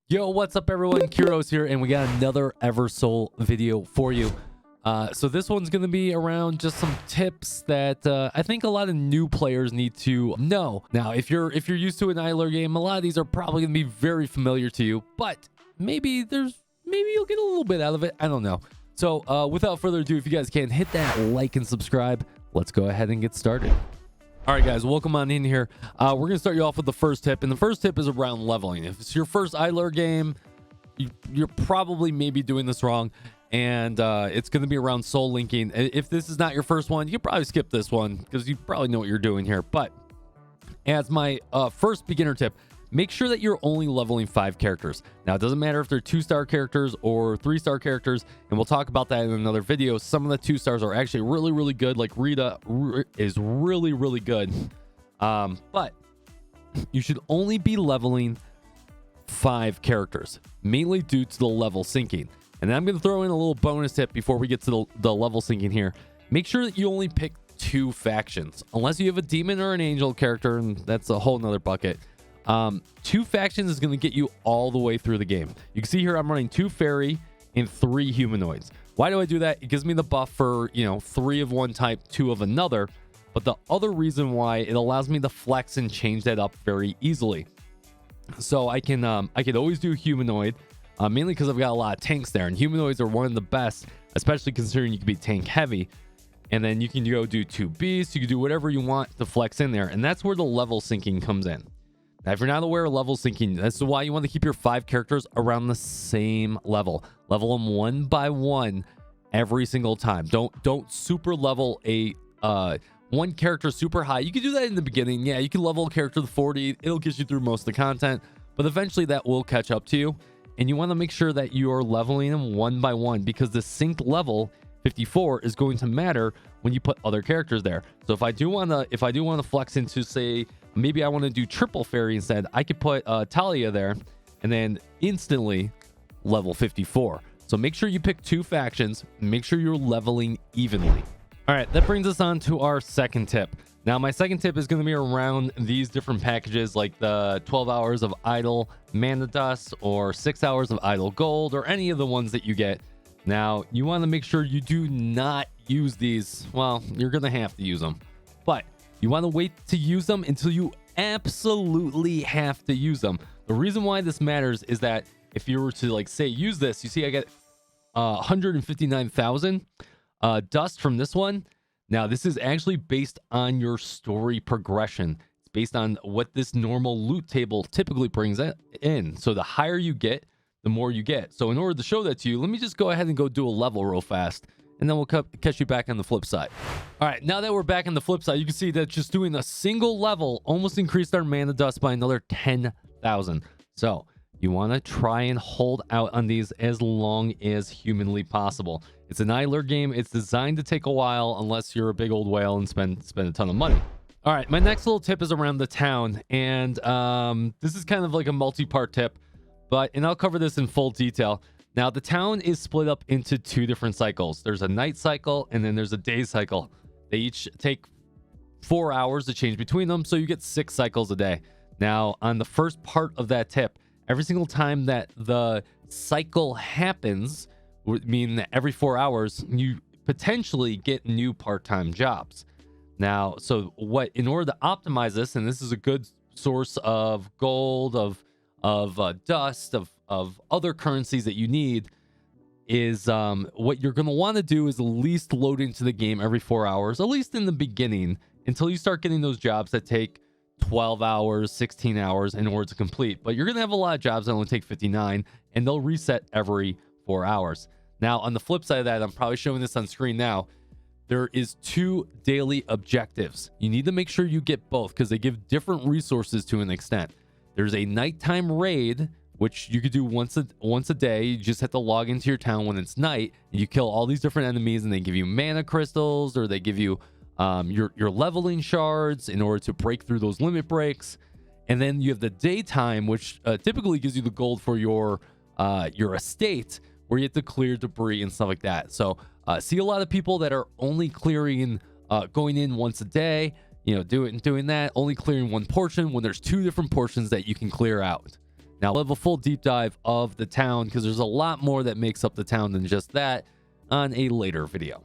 Yo, what's up everyone? Kyrios here, and we got another Eversoul video for you. So this one's going to be around just some tips that I think a lot of new players need to know. Now, if you're used to an 𝙀𝙓𝙋𝘼𝙉𝘿 game, a lot of these are probably going to be very familiar to you, but maybe you'll get a little bit out of it. I don't know. So without further ado, if you guys can hit that like and subscribe, let's go ahead and get started. All right, guys, welcome on in here. We're going to start you off with the first tip, and the first tip is around leveling. If it's your first 𝙀𝙓𝙋𝘼𝙉𝘿 game, you're probably maybe doing this wrong, and it's going to be around soul linking. If this is not your first one, you can probably skip this one because you probably know what you're doing here. But as my first beginner tip, make sure that you're only leveling 5 characters. Now, it doesn't matter if they're 2-star characters or 3-star characters, and we'll talk about that in another video. Some of the 2-stars are actually really, really good. Like Rita is really, really good. But you should only be leveling 5 characters, mainly due to the level syncing. And then I'm going to throw in a little bonus tip before we get to the level syncing here. Make sure that you only pick 2 factions, unless you have a demon or an angel character, and that's a whole nother bucket. 2 factions is going to get you all the way through the game. You can see here I'm running 2 fairy and 3 humanoids. Why do I do that? It gives me the buff for 3 of one type, 2 of another. But the other reason why, it allows me to flex and change that up very easily. So I can always do humanoid, mainly because I've got a lot of tanks there, and humanoids are one of the best, especially considering you can be tank heavy. And then you can go do 2 beasts. You can do whatever you want to flex in there, and that's where the level syncing comes in. Now, if you're not aware of level syncing, that's why you want to keep your 5 characters around the same level. Level them 1 by 1 every single time. Don't super level a one character super high. You can do that in the beginning. Yeah, you can level a character to 40. It'll get you through most of the content, but eventually that will catch up to you. And you want to make sure that you are leveling them 1 by 1, because the synced level 54 is going to matter when you put other characters there. So if I do want to flex into, say, maybe I want to do triple fairy instead, I could put Talia there and then instantly level 54. So make sure you pick 2 factions. Make sure you're leveling evenly. All right, that brings us on to our second tip. Now, my second tip is going to be around these different packages, like the 12 hours of idle mana dust or 6 hours of idle gold, or any of the ones that you get. Now, you want to make sure you do not use these. Well, you're going to have to use them, but you want to wait to use them until you absolutely have to use them. The reason why this matters is that if you were to, like, say, use this, you see I get 159,000 dust from this one. Now, this is actually based on your story progression. It's based on what this normal loot table typically brings in. So the higher you get, the more you get. So in order to show that to you, let me just go ahead and go do a level real fast, and then we'll catch you back on the flip side. All right, now that we're back on the flip side, you can see that just doing a single level almost increased our mana dust by another 10,000. So you want to try and hold out on these as long as humanly possible. It's an 𝙀𝙓𝙋𝘼𝙉𝘿 game. It's designed to take a while unless you're a big old whale and spend a ton of money. All right, my next little tip is around the town, and this is kind of like a multi-part tip, and I'll cover this in full detail. Now, the town is split up into 2 different cycles. There's a night cycle, and then there's a day cycle. They each take 4 hours to change between them, so you get 6 cycles a day. Now, on the first part of that tip, every single time that the cycle happens, would mean that every 4 hours, you potentially get new part-time jobs. Now, so in order to optimize this, and this is a good source of gold, of dust, of other currencies that you need, is what you're going to want to do is at least load into the game every 4 hours, at least in the beginning, until you start getting those jobs that take 12 hours, 16 hours in order to complete. But you're going to have a lot of jobs that only take 59, and they'll reset every 4 hours. Now, on the flip side of that, I'm probably showing this on screen now, there is 2 daily objectives. You need to make sure you get both, because they give different resources to an extent. There's a nighttime raid, which you could do once a day. You just have to log into your town when it's night, and you kill all these different enemies, and they give you mana crystals, or they give you your leveling shards in order to break through those limit breaks. And then you have the daytime, which typically gives you the gold for your estate, where you have to clear debris and stuff like that. So see a lot of people that are only clearing, going in once a day, doing that, only clearing one portion when there's 2 different portions that you can clear out. Now we'll have a full deep dive of the town because there's a lot more that makes up the town than just that on a later video.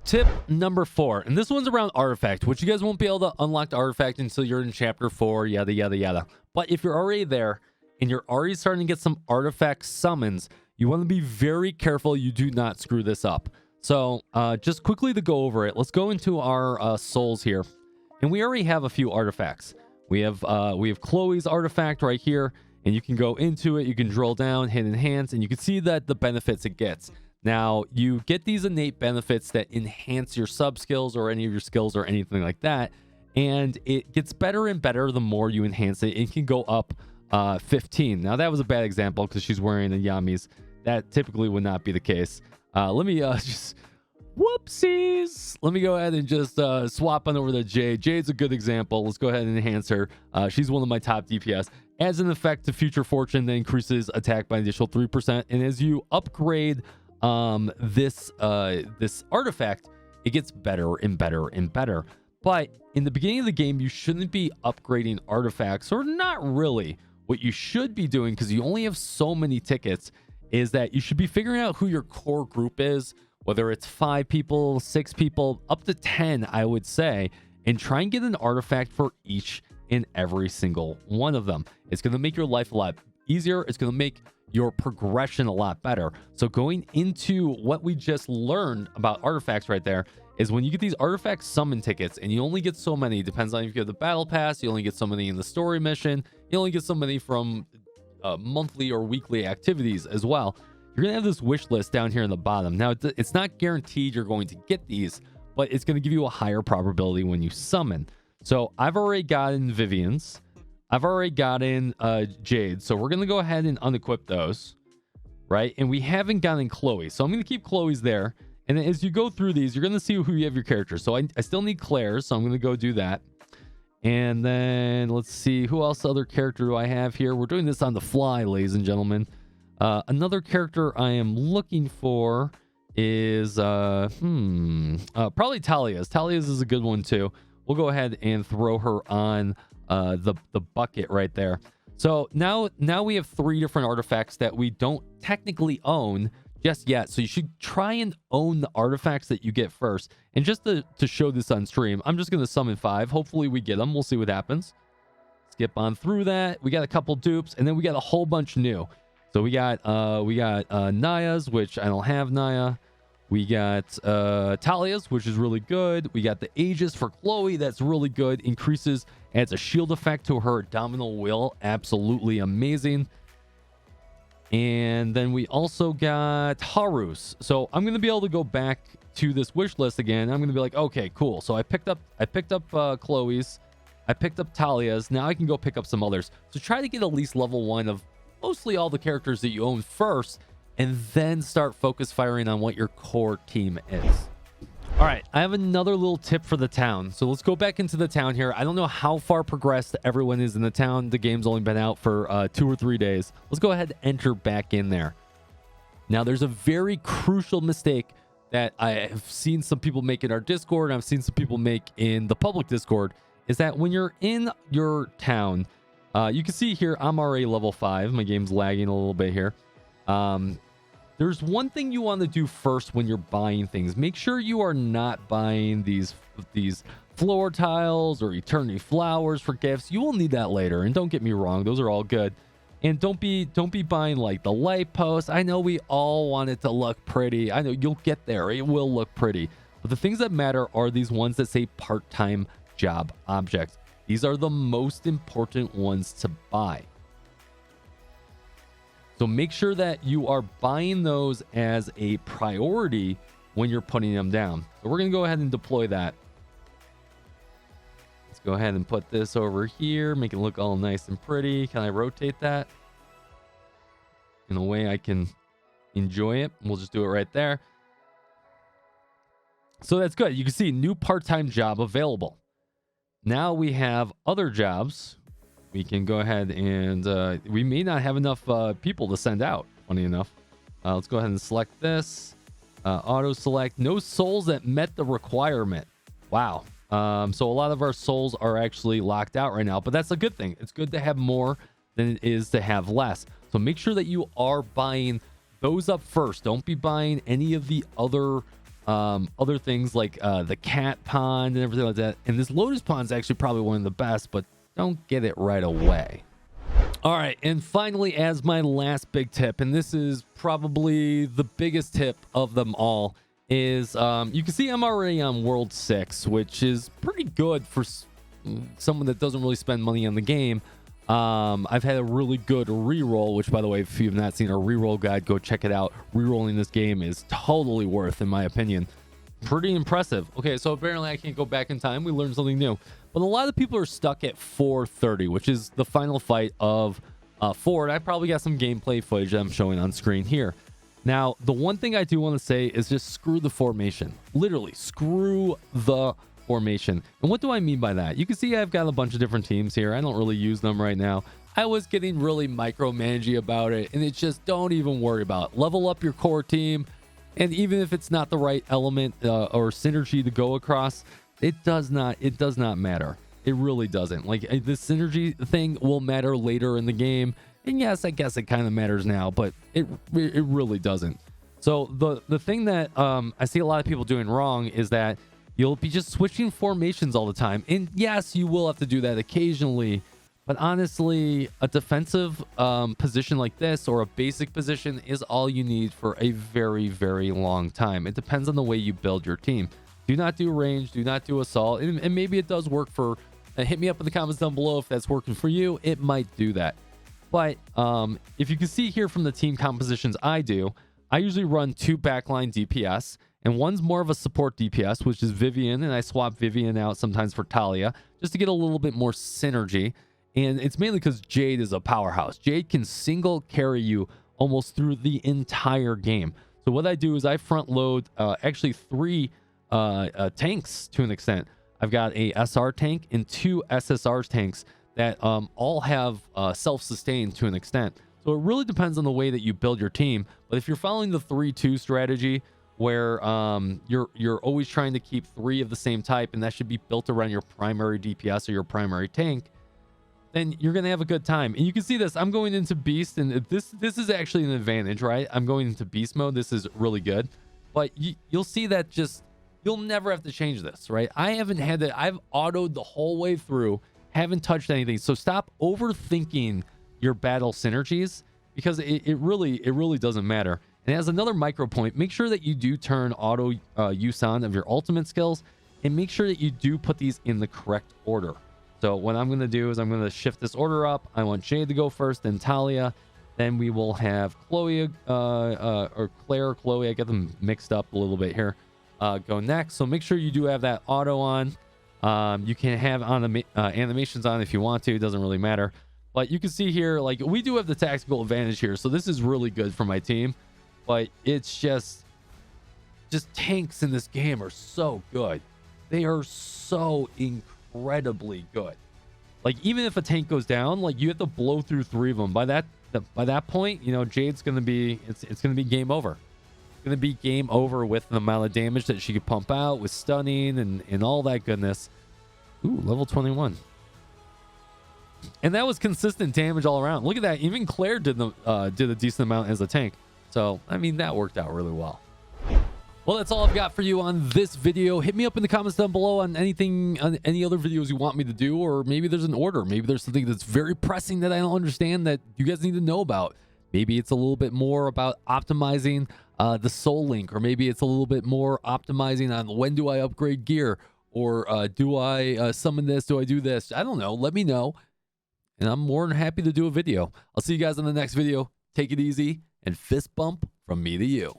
Tip number 4, and this one's around artifact, which you guys won't be able to unlock the artifact until you're in chapter 4, yada yada yada. But if you're already there and you're already starting to get some artifact summons, you want to be very careful you do not screw this up. So just quickly to go over it, let's go into our souls here, and we already have a few artifacts. We have Chloe's artifact right here, and you can go into it, you can drill down, hit enhance, and you can see that the benefits it gets. Now, you get these innate benefits that enhance your sub skills or any of your skills or anything like that, and it gets better and better the more you enhance it. It can go up 15. Now, that was a bad example because she's wearing a Yami's. That typically would not be the case. Let me just... Whoopsies! Let me go ahead and just swap on over to Jade. Jade's a good example. Let's go ahead and enhance her. She's one of my top DPS. Adds an effect to future fortune that increases attack by an additional 3%. And as you upgrade this artifact, it gets better and better and better. But in the beginning of the game, you shouldn't be upgrading artifacts, or not really. What you should be doing, because you only have so many tickets, is that you should be figuring out who your core group is, whether it's 5 people, 6 people, up to 10, I would say, and try and get an artifact for each and every single one of them. It's going to make your life a lot easier. It's going to make your progression a lot better. So going into what we just learned about artifacts right there is when you get these artifact summon tickets, and you only get so many, depends on if you have the battle pass, you only get so many in the story mission, you only get so many from monthly or weekly activities as well. You're going to have this wish list down here in the bottom. Now, it's not guaranteed you're going to get these, but it's going to give you a higher probability when you summon. So I've already gotten Vivian's. I've already gotten Jade. So we're going to go ahead and unequip those, right? And we haven't gotten Chloe. So I'm going to keep Chloe's there. And then as you go through these, you're going to see who you have your characters. So I still need Claire's, so I'm going to go do that. And then let's see, who else other character do I have here? We're doing this on the fly, ladies and gentlemen. Another character I am looking for is probably Talia's. Talia's is a good one too. We'll go ahead and throw her on the bucket right there. So now we have 3 different artifacts that we don't technically own just yet. So you should try and own the artifacts that you get first. And just to show this on stream, I'm just going to summon 5. Hopefully we get them. We'll see what happens. Skip on through that. We got a couple dupes, and then we got a whole bunch new. So we got Naya's, which I don't have Naya. We got Talia's, which is really good. We got the Aegis for Chloe. That's really good. Adds a shield effect to her abdominal will. Absolutely amazing. And then we also got Haru's. So I'm going to be able to go back to this wish list again. I'm going to be like, okay, cool. So I picked up Chloe's. I picked up Talia's. Now I can go pick up some others. So try to get at least level 1 of mostly all the characters that you own first, and then start focus firing on what your core team is. All right, I have another little tip for the town. So let's go back into the town here. I don't know how far progressed everyone is in the town. The game's only been out for 2 or 3 days. Let's go ahead and enter back in there. Now, there's a very crucial mistake that I have seen some people make in our Discord, and I've seen some people make in the public Discord, is that when you're in your town, you can see here, I'm already level 5. My game's lagging a little bit here. There's one thing you want to do first when you're buying things. Make sure you are not buying these floor tiles or eternity flowers for gifts. You will need that later. And don't get me wrong, those are all good. And don't be buying like the light post. I know we all want it to look pretty. I know you'll get there. It will look pretty. But the things that matter are these ones that say part-time job objects. These are the most important ones to buy. So make sure that you are buying those as a priority when you're putting them down. So we're going to go ahead and deploy that. Let's go ahead and put this over here, make it look all nice and pretty. Can I rotate that in a way I can enjoy it? We'll just do it right there. So that's good. You can see new part-time job available. Now we have other jobs. We can go ahead and we may not have enough people to send out, funny enough. Let's go ahead and select this. Auto select. No souls that met the requirement. Wow. So a lot of our souls are actually locked out right now, but that's a good thing. It's good to have more than it is to have less. So make sure that you are buying those up first. Don't be buying any of the other things like the cat pond and everything like that. And this lotus pond is actually probably one of the best, but don't get it right away. All right, and finally, as my last big tip, and this is probably the biggest tip of them all, is you can see I'm already on World 6, which is pretty good for someone that doesn't really spend money on the game. I've had a really good reroll, which, by the way, if you've not seen our reroll guide, go check it out. Rerolling this game is totally worth, in my opinion. Pretty impressive. Okay, so apparently I can't go back in time. We learned something new. But a lot of people are stuck at 430, which is the final fight of 4. And I probably got some gameplay footage that I'm showing on screen here. Now, the one thing I do want to say is just screw the formation. Literally, screw the formation. And what do I mean by that? You can see I've got a bunch of different teams here. I don't really use them right now. I was getting really micromanagey about it, and it's just don't even worry about it. Level up your core team, and even if it's not the right element or synergy to go across, it does not matter. It really doesn't. Like, the synergy thing will matter later in the game. And yes, I guess it kind of matters now, but it really doesn't. So the thing that I see a lot of people doing wrong is that you'll be just switching formations all the time. And yes, you will have to do that occasionally. But honestly, a defensive position like this or a basic position is all you need for a very, very long time. It depends on the way you build your team. Do not do range. Do not do assault. And maybe it does work for... hit me up in the comments down below if that's working for you. It might do that. But if you can see here from the team compositions I do, I usually run 2 backline DPS, and one's more of a support DPS, which is Vivian, and I swap Vivian out sometimes for Talia, just to get a little bit more synergy. And it's mainly because Jade is a powerhouse. Jade can single carry you almost through the entire game. So what I do is I front load actually 3 tanks to an extent. I've got a SR tank and 2 SSR tanks that all have self-sustain to an extent. So it really depends on the way that you build your team. But if you're following the 3-2 strategy, where you're always trying to keep 3 of the same type, and that should be built around your primary DPS or your primary tank, then you're gonna have a good time. And you can see this. I'm going into Beast, and this is actually an advantage, right? I'm going into Beast mode. This is really good. But you'll see that just you'll never have to change this, right? I haven't had that. I've autoed the whole way through. Haven't touched anything. So stop overthinking your battle synergies, because it really doesn't matter. And as another micro point, make sure that you do turn auto use on of your ultimate skills, and make sure that you do put these in the correct order. So what I'm going to do is I'm going to shift this order up. I want Jade to go first, then Talia. Then we will have Chloe or Claire, Chloe. I get them mixed up a little bit here. Go next. So make sure you do have that auto on. You can have animations on if you want to. It doesn't really matter. But you can see here, like, we do have the tactical advantage here. So this is really good for my team. But it's just tanks in this game are so good. They are so incredibly good. Like, even if a tank goes down, like, you have to blow through 3 of them. By that point, you know, Jade's gonna be it's gonna be game over. It's gonna be game over with the amount of damage that she could pump out with stunning and all that goodness. Ooh, level 21. And that was consistent damage all around. Look at that. Even Claire did a decent amount as a tank. So, I mean, that worked out really well. Well, that's all I've got for you on this video. Hit me up in the comments down below on anything, on any other videos you want me to do, or maybe there's an order. Maybe there's something that's very pressing that I don't understand that you guys need to know about. Maybe it's a little bit more about optimizing the soul link, or maybe it's a little bit more optimizing on when do I upgrade gear, or do I summon this? Do I do this? I don't know. Let me know. And I'm more than happy to do a video. I'll see you guys in the next video. Take it easy, and fist bump from me to you.